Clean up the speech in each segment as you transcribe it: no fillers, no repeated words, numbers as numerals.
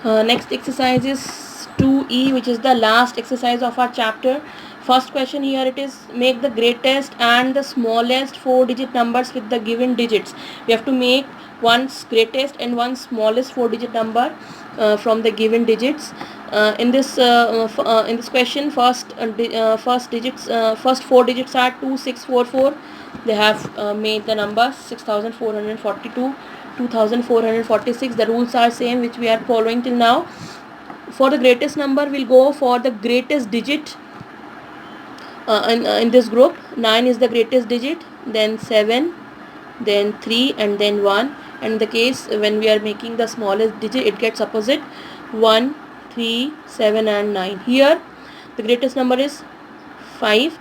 Next exercise is 2E, which is the last exercise of our chapter. First question here it is, make the greatest and the smallest 4-digit numbers with the given digits. We have to make one greatest and one smallest 4-digit number from the given digits. In this question, first 4 digits are 2644. They have made the number 6442, 2446. The rules are same which we are following till now. For the greatest number, we'll go for the greatest digit in this group. 9 is the greatest digit, then 7, then 3, and then 1. And in the case when we are making the smallest digit, it gets opposite: 1, 3, 7 and 9. Here the greatest number is 5,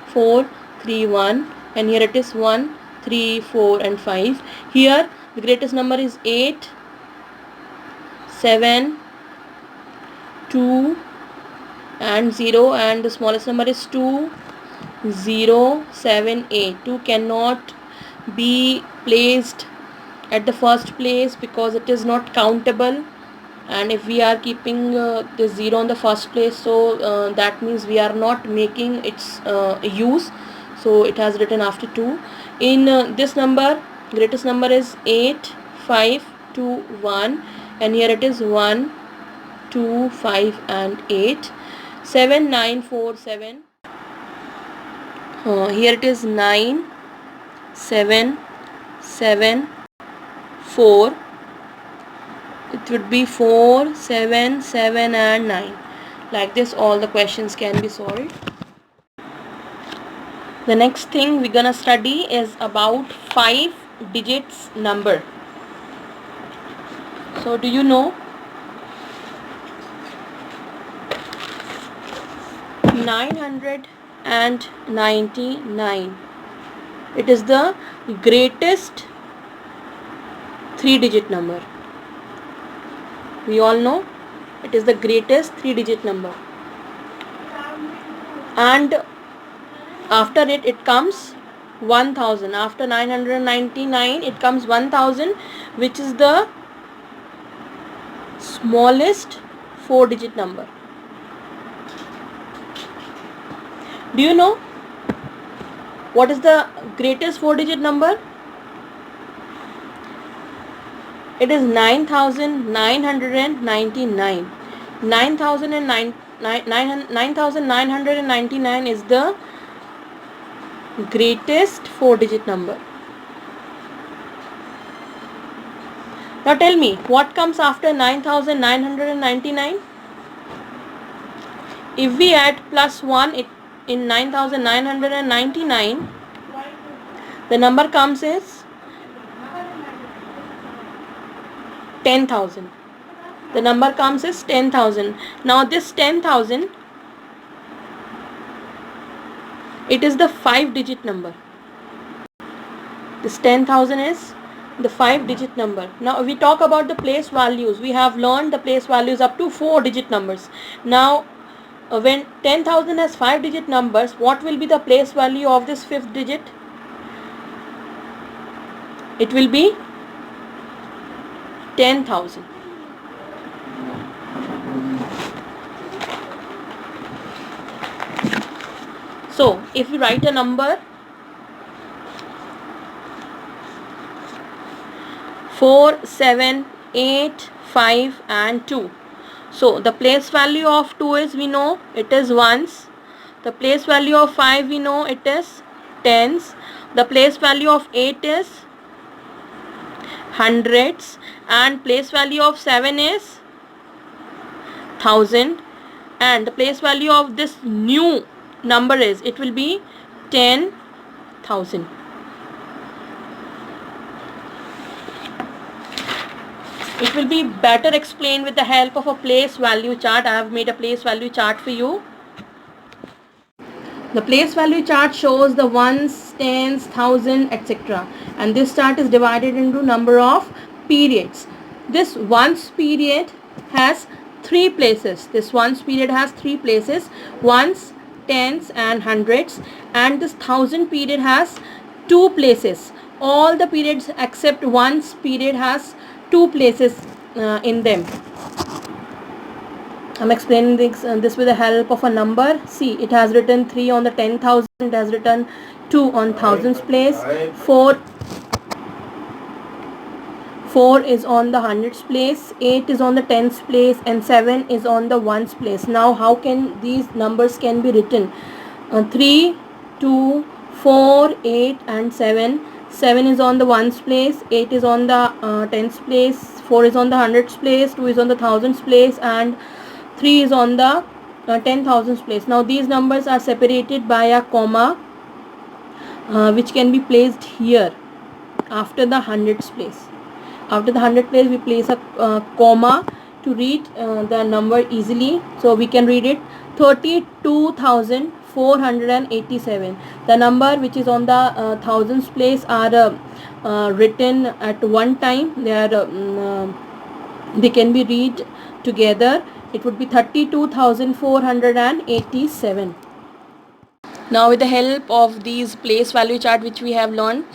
4, 3, 1, and here it is 1, 3, 4 and 5. Here the greatest number is 8, 7, 2 and 0, and the smallest number is 2, 0, 7, 8. 2 cannot be placed at the first place because it is not countable, and if we are keeping the 0 on the first place, so that means we are not making its use, so it has written after 2. In this number, greatest number is 8, 5, 2, 1, and here it is 1, 2, 5 and 8. 7, 9, 4, 7. Here it is 9, 7, 7, 4. It would be 4, 7, 7 and 9. Like this all the questions can be solved. The next thing we're gonna study is about 5 digits number. So do you know 999? It is the greatest 3-digit number. We all know it is the greatest 3-digit number, and after it comes 1000. After 999 it comes 1000, which is the smallest 4-digit number. Do you know what is the greatest 4-digit number? It is 9999. 9999 is the greatest 4-digit number. Now tell me, what comes after 9999? If we add plus 1 in 9999, the number comes as 10,000. The number comes as 10,000. Now this 10,000, it is the 5-digit number. This 10,000 is the 5-digit number. Now we talk about the place values. We have learned the place values up to 4-digit numbers. Now when 10,000 has 5-digit numbers, what will be the place value of this 5th digit? It will be 10,000. So if we write a number 4, 7, 8, 5 and 2. So the place value of 2 is, we know it is ones. The place value of 5, we know it is tens. The place value of 8 is hundreds, and place value of 7 is 1000, and the place value of this new number is, it will be 10,000. It will be better explained with the help of a place value chart. I have made a place value chart for you. The place value chart shows the ones, tens, thousand, etc. And this chart is divided into number of periods. This ones period has 3 places. This ones period has 3 places: ones, tens and hundreds. And this thousand period has 2 places. All the periods except ones period has 2 places in them. I'm explaining this with the help of a number. See, it has written 3 on the 10,000, it has written 2 on thousands place, 4 is on the hundreds place, 8 is on the tens place, and 7 is on the ones place. Now how can these numbers can be written? 3, 2, 4, 8 and 7. 7 is on the ones place, 8 is on the tens place, 4 is on the hundreds place, 2 is on the thousands place, and 3 is on the 10,000s place. Now these numbers are separated by a comma which can be placed here after the hundreds place. After the 100 place we place a comma to read the number easily. So we can read it 32,487. The number which is on the thousands place are written at one time. They can be read together. It would be 32,487. Now with the help of these place value chart which we have learned,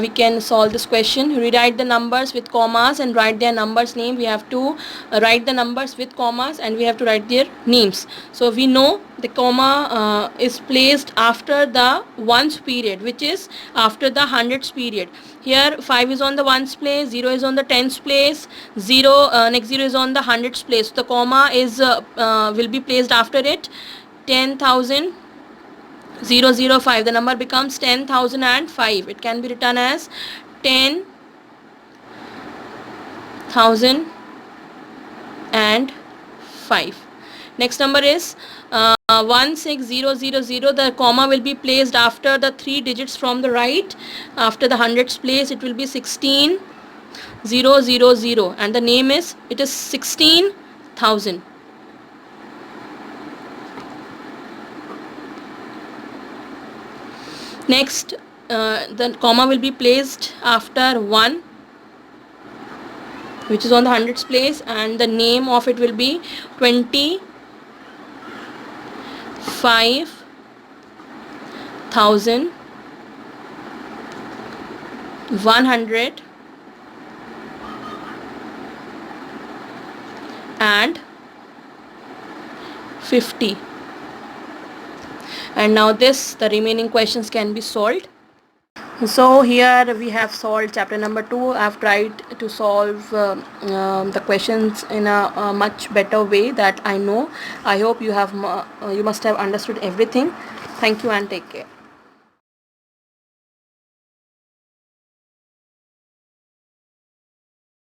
we can solve this question. Rewrite the numbers with commas and write their numbers name. We have to write the numbers with commas and we have to write their names. So we know the comma is placed after the ones period, which is after the hundreds period. Here 5 is on the ones place, 0 is on the tens place, next 0 is on the hundreds place. So the comma is will be placed after it. 10,000 005, the number becomes 10,005. It can be written as 10,005. Next number is 16000. The comma will be placed after the 3 digits from the right. After the hundreds place, it will be 16000, and the name is 16,000. Next, the comma will be placed after 1, which is on the hundreds place, and the name of it will be 25,150. And now the remaining questions can be solved. So here we have solved chapter number 2. I have tried to solve the questions in a much better way that I know. I hope you must have understood everything. Thank you and take care.